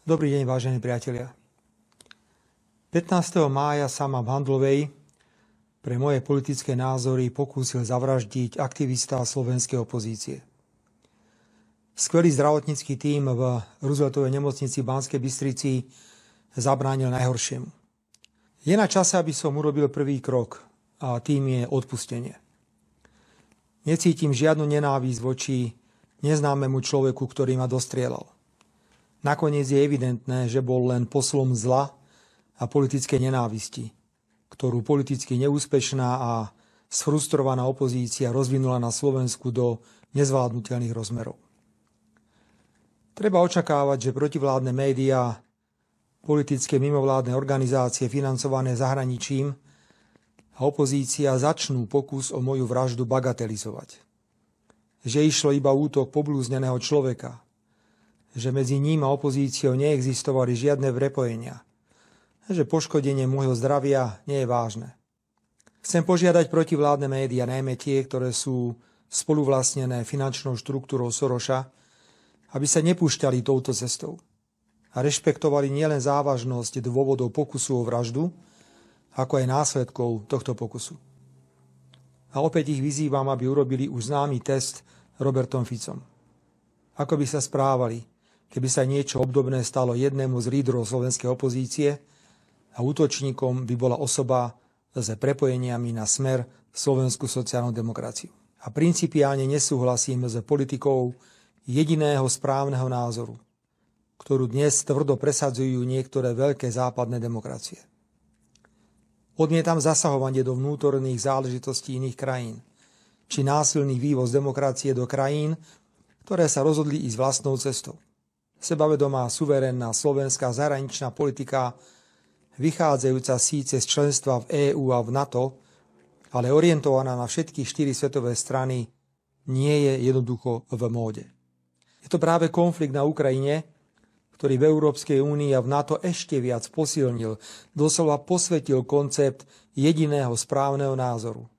Dobrý deň, vážení priatelia. 15. mája sa ma v Handlovej pre moje politické názory pokúsil zavraždiť aktivista slovenskej opozície. Skvelý zdravotnícky tím v Rooseveltovej nemocnici v Banskej Bystrici zabránil najhoršiemu. Je na čase, aby som urobil prvý krok, a tým je odpustenie. Necítim žiadnu nenávisť voči neznámemu človeku, ktorý ma dostrieľal. Nakoniec je evidentné, že bol len poslom zla a politickej nenávisti, ktorú politicky neúspešná a sfrustrovaná opozícia rozvinula na Slovensku do nezvládnutelných rozmerov. Treba očakávať, že protivládne médiá, politické mimovládne organizácie financované zahraničím a opozícia začnú pokus o moju vraždu bagatelizovať. Že išlo iba útok poblúzneného človeka, že medzi ním a opozíciou neexistovali žiadne prepojenia, že poškodenie môjho zdravia nie je vážne. Chcem požiadať protivládne médiá, najmä tie, ktoré sú spoluvlastnené finančnou štruktúrou Soroša, aby sa nepúšťali touto cestou a rešpektovali nielen závažnosť dôvodov pokusu o vraždu, ako aj následkov tohto pokusu. A opäť ich vyzývam, aby urobili už známy test Robertom Ficom. Ako by sa správali, keby sa niečo obdobné stalo jednému z lídrov slovenskej opozície a útočníkom by bola osoba s prepojeniami na Smer, slovenskú sociálnu demokraciu. A principiálne nesúhlasím s politikou jediného správneho názoru, ktorú dnes tvrdo presadzujú niektoré veľké západné demokracie. Odmietam zasahovanie do vnútorných záležitostí iných krajín, či násilný vývoz demokracie do krajín, ktoré sa rozhodli ísť vlastnou cestou. Sebavedomá, suverénna slovenská zahraničná politika, vychádzajúca síce z členstva v EÚ a v NATO, ale orientovaná na všetky 4 svetové strany, nie je jednoducho v móde. Je to práve konflikt na Ukrajine, ktorý v Európskej únii a v NATO ešte viac posilnil, doslova posvetil koncept jediného správneho názoru.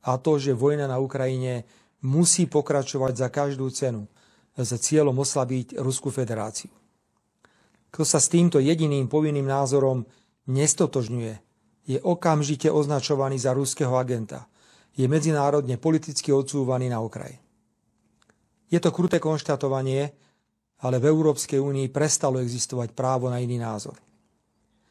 A to, že vojna na Ukrajine musí pokračovať za každú cenu s cieľom oslabiť Ruskú federáciu. Kto sa s týmto jediným povinným názorom nestotožňuje, je okamžite označovaný za ruského agenta. Je medzinárodne politicky odsúvaný na okraj. Je to kruté konštatovanie, ale v Európskej únii prestalo existovať právo na iný názor.